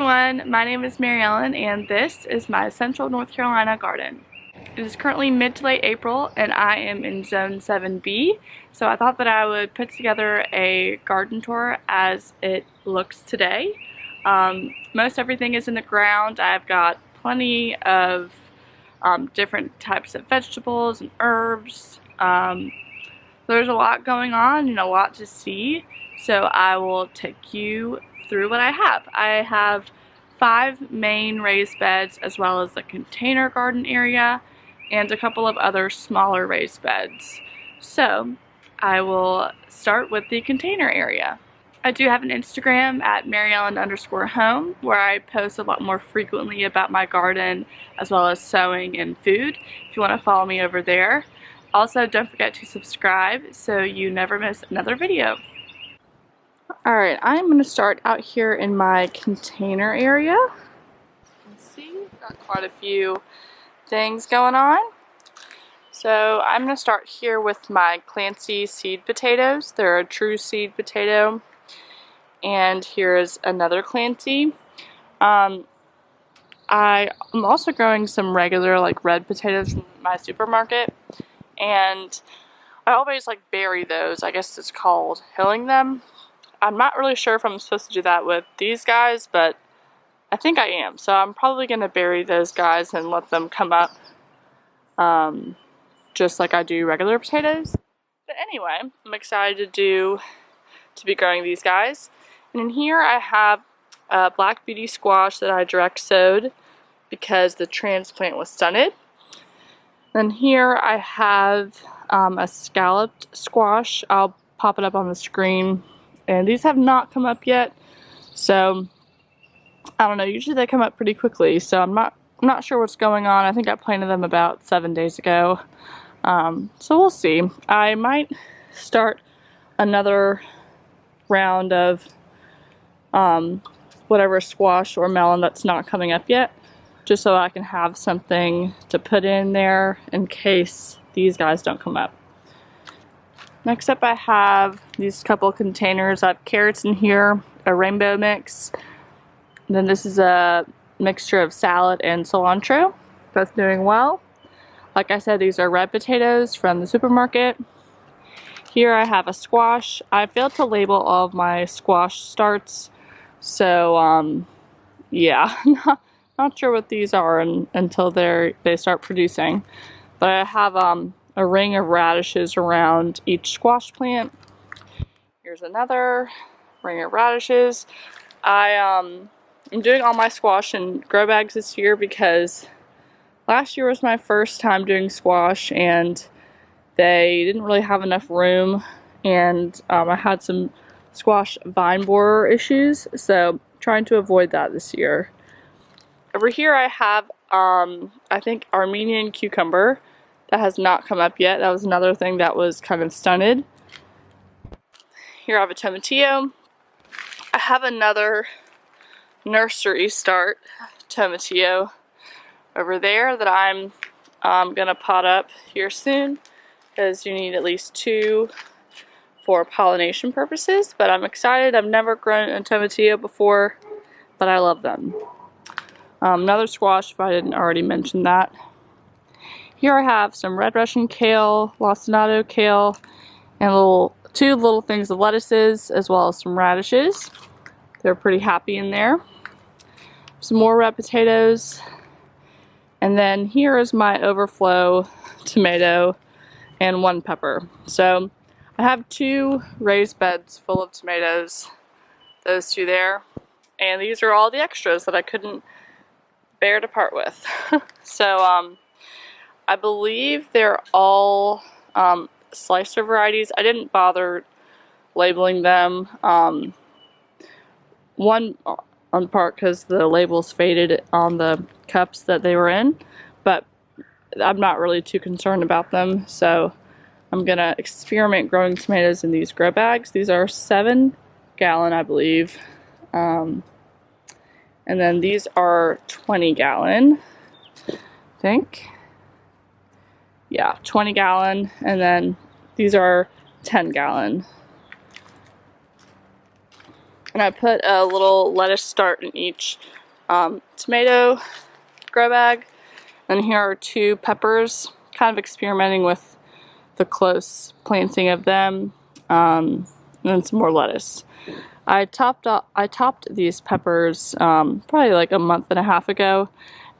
everyone, my name is Mary Ellen and this is my Central North Carolina garden. It is currently mid to late April and I am in Zone 7B, so I thought that I would put together a garden tour as it looks today. Most everything is in the ground. I've got plenty of different types of vegetables and herbs. There's a lot going on and a lot to see, so I will take you through what I have. I have 5 main raised beds as well as a container garden area and a couple of other smaller raised beds. So I will start with the container area. I do have an Instagram at MaryEllen_home where I post a lot more frequently about my garden as well as sewing and food if you want to follow me over there. Also, don't forget to subscribe so you never miss another video. Alright, I'm going to start out here in my container area. Let's see, got quite a few things going on. So I'm going to start here with my Clancy seed potatoes. They're a true seed potato. And here's another Clancy. I'm also growing some regular like red potatoes from my supermarket. And I always like bury those. I guess it's called hilling them. I'm not really sure if I'm supposed to do that with these guys, but I think I am. So I'm probably going to bury those guys and let them come up just like I do regular potatoes. But anyway, I'm excited to be growing these guys. And in here I have a Black Beauty squash that I direct sowed because the transplant was stunted. Then here I have a scalloped squash. I'll pop it up on the screen. And these have not come up yet, so I don't know, usually they come up pretty quickly, so I'm not sure what's going on. I think I planted them about 7 days ago, so we'll see. I might start another round of whatever squash or melon that's not coming up yet, just so I can have something to put in there in case these guys don't come up. Next up I have these couple containers. I have carrots in here, a rainbow mix. And then this is a mixture of salad and cilantro. Both doing well. Like I said, these are red potatoes from the supermarket. Here I have a squash. I failed to label all of my squash starts. So yeah, not sure what these are until they start producing. But I have a ring of radishes around each squash plant. Here's another ring of radishes. I'm doing all my squash in grow bags this year because last year was my first time doing squash and they didn't really have enough room, and I had some squash vine borer issues, so trying to avoid that this year. Over here I have I think Armenian cucumber. That has not come up yet. That was another thing that was kind of stunted. Here I have a tomatillo. I have another nursery start tomatillo over there that I'm gonna pot up here soon because you need at least 2 for pollination purposes. But I'm excited. I've never grown a tomatillo before, but I love them. Another squash, if I didn't already mention that. Here I have some red Russian kale, lacinato kale, and 2 little things of lettuces, as well as some radishes. They're pretty happy in there. Some more red potatoes. And then here is my overflow tomato and 1 pepper. So I have 2 raised beds full of tomatoes, those 2 there. And these are all the extras that I couldn't bear to part with. So I believe they're all slicer varieties. I didn't bother labeling them. One on part because the labels faded on the cups that they were in, but I'm not really too concerned about them. So I'm gonna experiment growing tomatoes in these grow bags. These are 7 gallon, I believe. And then these are 20 gallon, I think. Yeah, 20 gallon, and then these are 10 gallon. And I put a little lettuce start in each tomato grow bag. And here are 2 peppers, kind of experimenting with the close planting of them, and then some more lettuce. I topped these peppers probably like a month and a half ago,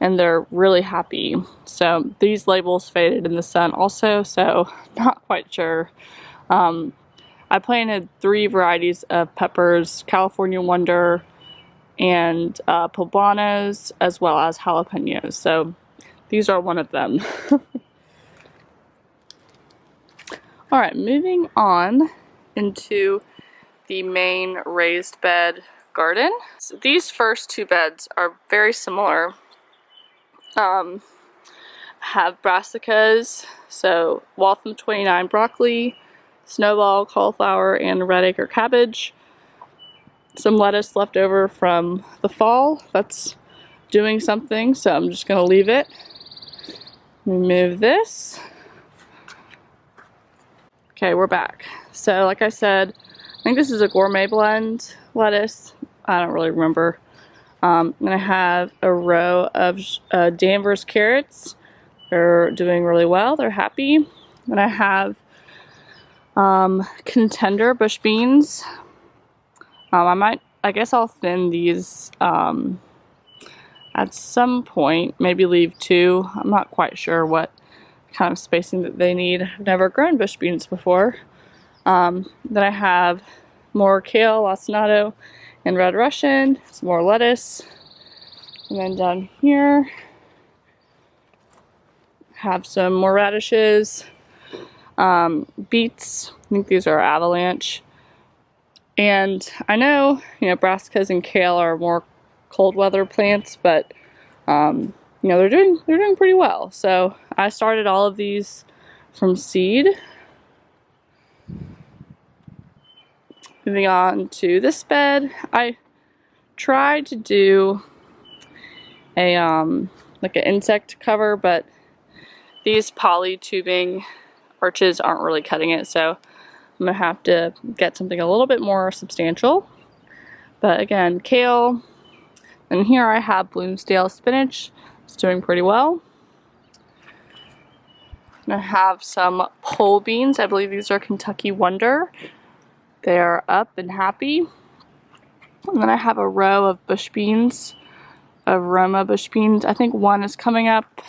and they're really happy. So these labels faded in the sun also, so not quite sure. I planted 3 varieties of peppers: California Wonder and poblanos, as well as jalapenos. So these are one of them. Alright, moving on into the main raised bed garden. So these first 2 beds are very similar. Have brassicas, so Waltham 29 broccoli, snowball, cauliflower, and red acre cabbage. Some lettuce left over from the fall that's doing something, so I'm just going to leave it. Remove this. Okay, we're back. So like I said, I think this is a gourmet blend lettuce. I don't really remember. And I have a row of Danvers carrots. They're doing really well. They're happy. And I have Contender bush beans. I guess I'll thin these at some point. Maybe leave 2. I'm not quite sure what kind of spacing that they need. I've never grown bush beans before. Then I have more kale, lacinato, and red Russian. Some more lettuce. And then down here, have some more radishes, beets. I think these are avalanche. And I know, brassicas and kale are more cold weather plants, but they're doing pretty well. So I started all of these from seed. Moving on to this bed, I tried to do a like an insect cover, but these poly tubing arches aren't really cutting it, so I'm gonna have to get something a little bit more substantial. But again, kale, and here I have Bloomsdale spinach. It's doing pretty well. And I have some pole beans. I believe these are Kentucky Wonder. They're up and happy. And then I have a row of bush beans, of Roma bush beans. I think one is coming up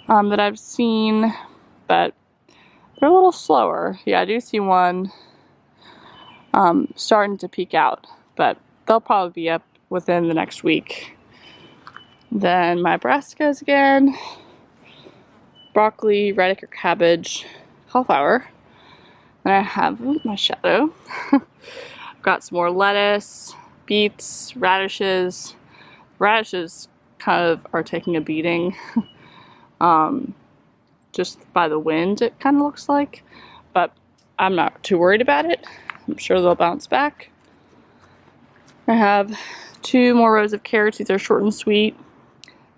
that I've seen, but they're a little slower. Yeah, I do see one starting to peek out, but they'll probably be up within the next week. Then my brassicas again, broccoli, red acre cabbage, cauliflower. And I have my shadow. I've got some more lettuce, beets, radishes. Radishes kind of are taking a beating. Just by the wind, it kind of looks like. But I'm not too worried about it. I'm sure they'll bounce back. I have 2 more rows of carrots. These are short and sweet.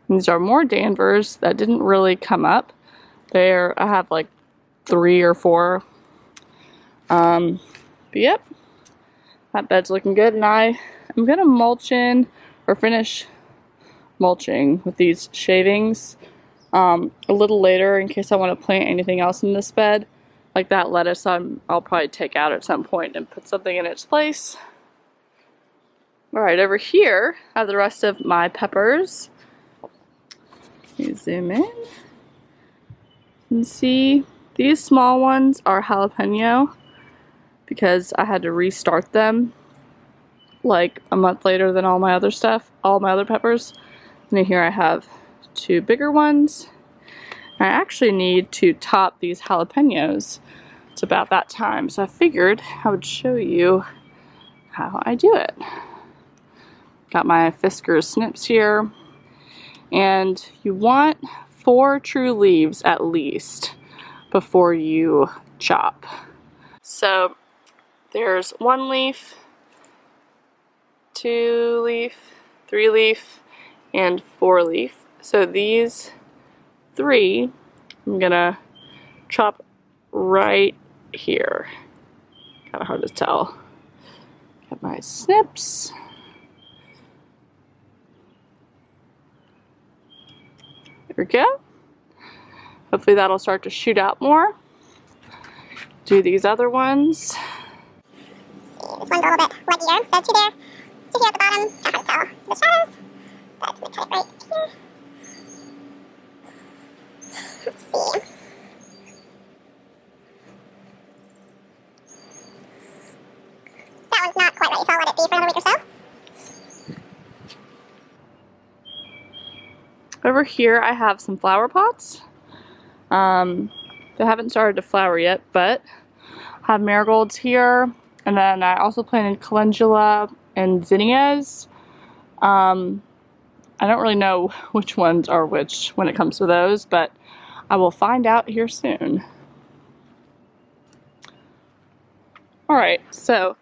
These are more Danvers that didn't really come up. I have like 3 or 4. But yep, that bed's looking good, and I'm gonna mulch in, or finish mulching with these shavings a little later in case I want to plant anything else in this bed. Like that lettuce I'll probably take out at some point and put something in its place. Alright, over here I have the rest of my peppers. Let me zoom in. You can see these small ones are jalapeno because I had to restart them like a month later than all my other peppers. And then here I have 2 bigger ones. I actually need to top these jalapenos. It's about that time, so I figured I would show you how I do it. Got my Fiskars snips here, and you want 4 true leaves at least before you chop. So there's 1 leaf, 2 leaf, 3 leaf, and 4 leaf. So these 3 I'm gonna chop right here. Kinda hard to tell. Get my snips. There we go. Hopefully that'll start to shoot out more. Do these other ones. This one's a little bit leggier, so two here at the bottom. It's hard to tell the shadows, but I'm gonna cut it right here. Let's see. That one's not quite ready, so I'll let it be for another week or so. Over here I have some flower pots. They haven't started to flower yet, but I have marigolds here, and then I also planted calendula and zinnias. I don't really know which ones are which when it comes to those, but I will find out here soon. Alright, so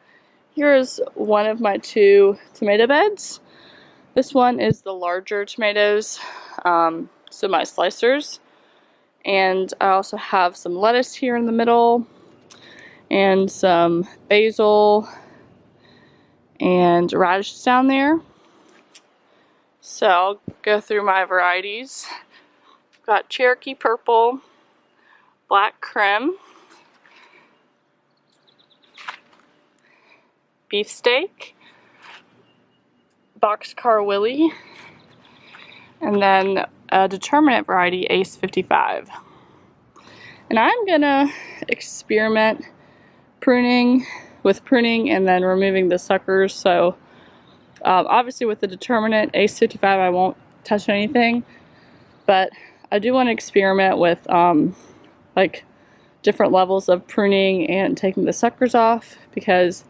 here's one of my 2 tomato beds. This one is the larger tomatoes, so my slicers. And I also have some lettuce here in the middle, and some basil and radishes down there. So I'll go through my varieties. Got Cherokee Purple, Black Creme, Beefsteak, Boxcar Willie, and then a determinate variety, Ace 55. And I'm gonna experiment with pruning and then removing the suckers. So obviously with the determinate Ace 55 I won't touch anything, but I do want to experiment with like different levels of pruning and taking the suckers off, because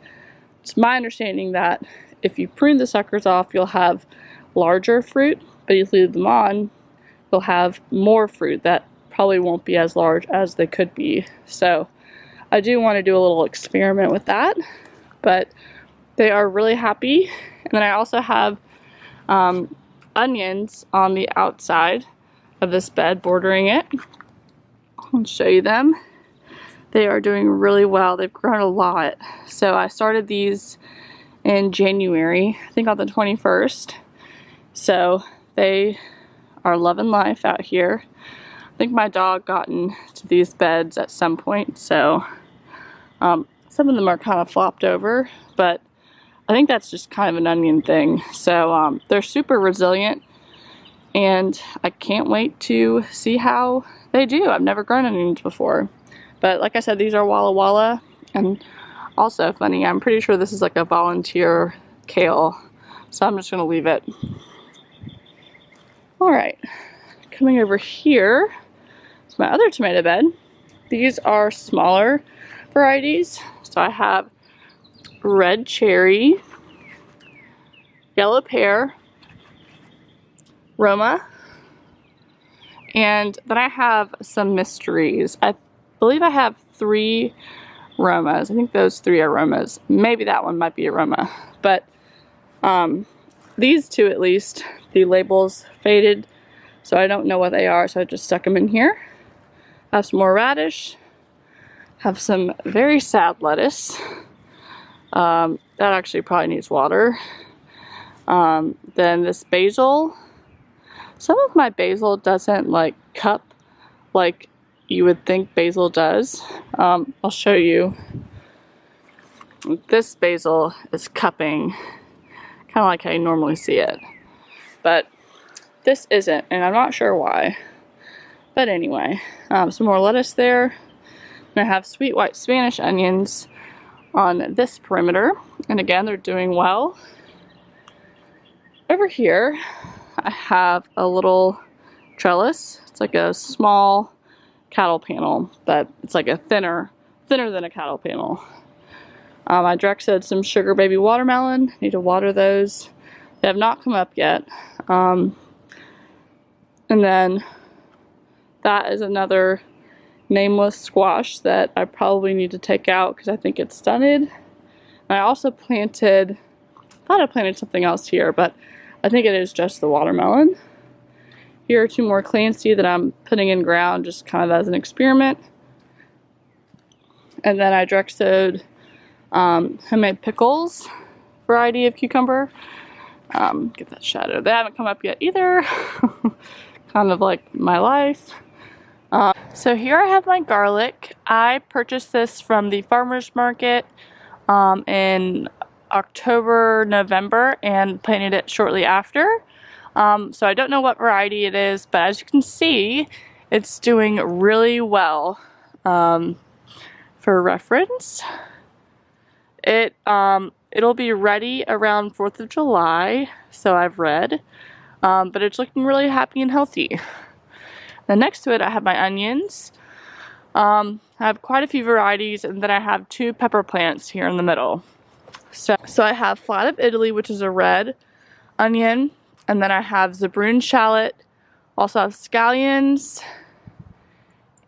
it's my understanding that if you prune the suckers off you'll have larger fruit, but if you leave them on you'll have more fruit that probably won't be as large as they could be. So I do want to do a little experiment with that, but they are really happy. And then I also have onions on the outside of this bed bordering it. I'll show you them. They are doing really well. They've grown a lot. So I started these in January, I think on the 21st. So they are loving life out here. I think my dog got into these beds at some point, so some of them are kind of flopped over, but I think that's just kind of an onion thing. So they're super resilient, and I can't wait to see how they do. I've never grown onions before, but like I said, these are Walla Walla. And also funny, I'm pretty sure this is like a volunteer kale, so I'm just gonna leave it. Alright, coming over here is my other tomato bed. These are smaller varieties. So I have red cherry, yellow pear, Roma, and then I have some mysteries. I believe I have 3 Romas. I think those 3 are Romas. Maybe that one might be a Roma. But these 2 at least, the labels faded, so I don't know what they are, so I just stuck them in here. I have some more radish. Have some very sad lettuce. That actually probably needs water. Then this basil. Some of my basil doesn't like cup like you would think basil does. I'll show you. This basil is cupping, kind of like how you normally see it. But this isn't, and I'm not sure why. But anyway, some more lettuce there. And I have sweet white Spanish onions on this perimeter, and again, they're doing well. Over here, I have a little trellis. It's like a small cattle panel, but it's like a thinner than a cattle panel. I direct-sowed some sugar baby watermelon. Need to water those. They have not come up yet. And then that is another nameless squash that I probably need to take out because I think it's stunted. And I also planted, I thought I planted something else here, but I think it is just the watermelon. Here are 2 more Clancy that I'm putting in ground just kind of as an experiment. And then I direct sowed homemade pickles. variety of cucumber. Get that shadow. They haven't come up yet either. Kind of like my life. So here I have my garlic. I purchased this from the farmer's market in October, November, and planted it shortly after. So I don't know what variety it is, but as you can see, it's doing really well. For reference, it'll be ready around 4th of July, so I've read, but it's looking really happy and healthy. Then next to it, I have my onions. I have quite a few varieties, and then I have 2 pepper plants here in the middle. So I have Flat of Italy, which is a red onion, and then I have Zabroon shallot, also have scallions,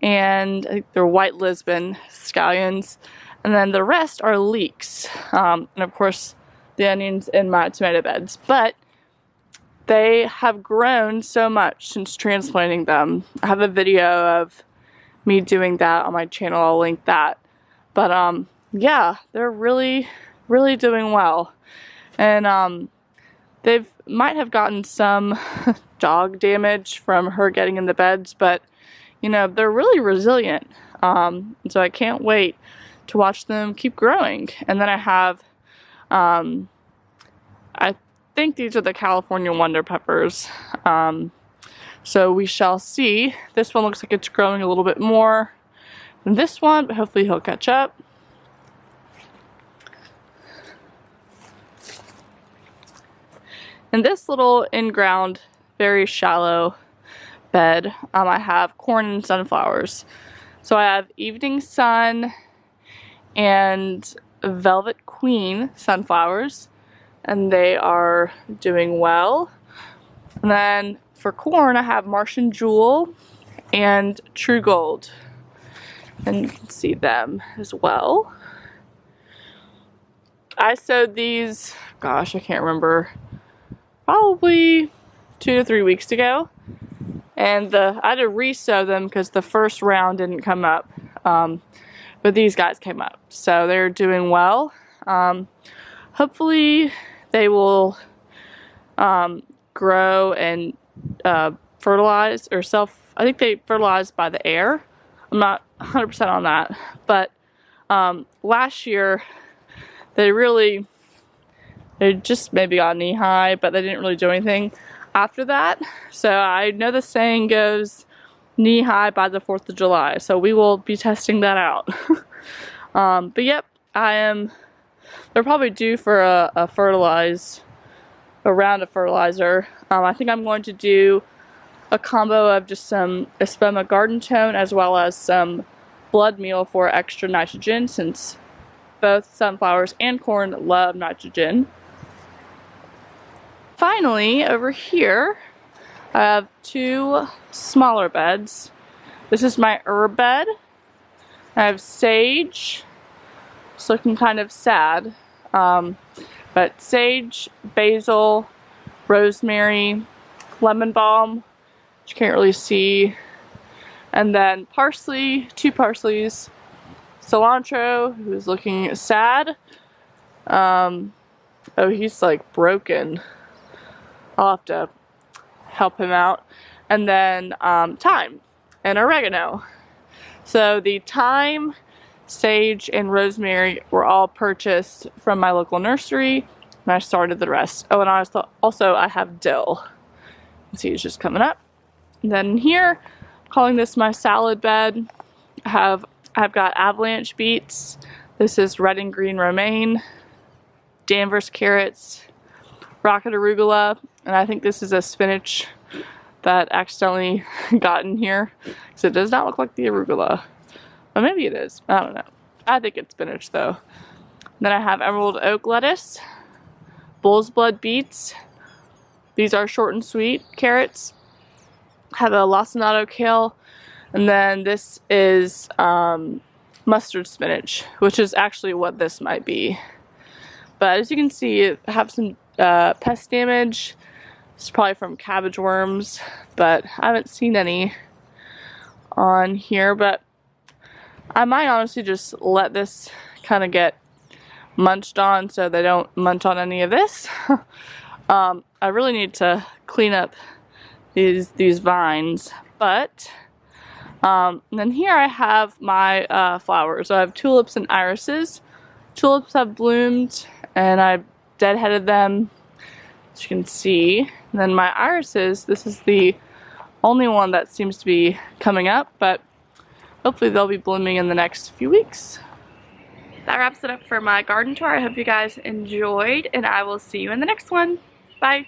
and I think they're white Lisbon scallions, and then the rest are leeks, and of course the onions in my tomato beds. But they have grown so much since transplanting them. I have a video of me doing that on my channel. I'll link that. But yeah, they're really doing well, and they might have gotten some dog damage from her getting in the beds, but you know, they're really resilient. So I can't wait to watch them keep growing. And then I have, I think these are the California Wonder Peppers. So we shall see. This one looks like it's growing a little bit more than this one, but hopefully he'll catch up. In this little in-ground, very shallow bed, I have corn and sunflowers. So I have Evening Sun and Velvet Queen sunflowers, and they are doing well. And then for corn, I have Martian Jewel and True Gold, and you can see them as well. I sowed these, gosh, I can't remember, probably 2 to 3 weeks ago. And I had to re-sow them because the first round didn't come up. But these guys came up. So they're doing well. Hopefully they will grow and fertilize or I think they fertilize by the air. I'm not 100% on that. But last year they just maybe got knee high, but they didn't really do anything after that. So I know the saying goes knee high by the 4th of July, so we will be testing that out. But yep, they're probably due for a round of fertilizer. I think I'm going to do a combo of just some Espoma Garden Tone as well as some blood meal for extra nitrogen, since both sunflowers and corn love nitrogen. Finally, over here, I have 2 smaller beds. This is my herb bed. I have sage. It's looking kind of sad. But sage, basil, rosemary, lemon balm, which you can't really see, and then parsley, 2 parsleys, cilantro, who's looking sad. Oh, he's like broken. I'll have to help him out. And then thyme and oregano. So the thyme, sage, and rosemary were all purchased from my local nursery, and I started the rest. Oh, and also I have dill. See, it's just coming up. And then here, I'm calling this my salad bed. I've got avalanche beets. This is red and green romaine, Danvers carrots, rocket arugula, and I think this is a spinach that accidentally got in here, because it does not look like the arugula. But maybe it is. I don't know. I think it's spinach though. Then I have emerald oak lettuce, bull's blood beets. These are short and sweet carrots. I have a lacinato kale, and then this is mustard spinach, which is actually what this might be. But as you can see, I have some pest damage. It's probably from cabbage worms, but I haven't seen any on here. But I might honestly just let this kind of get munched on, so they don't munch on any of this. I really need to clean up these vines, but then here I have my flowers. So I have tulips and irises. Tulips have bloomed and I deadheaded them, as you can see. And then my irises, this is the only one that seems to be coming up, but hopefully they'll be blooming in the next few weeks. That wraps it up for my garden tour. I hope you guys enjoyed, and I will see you in the next one. Bye.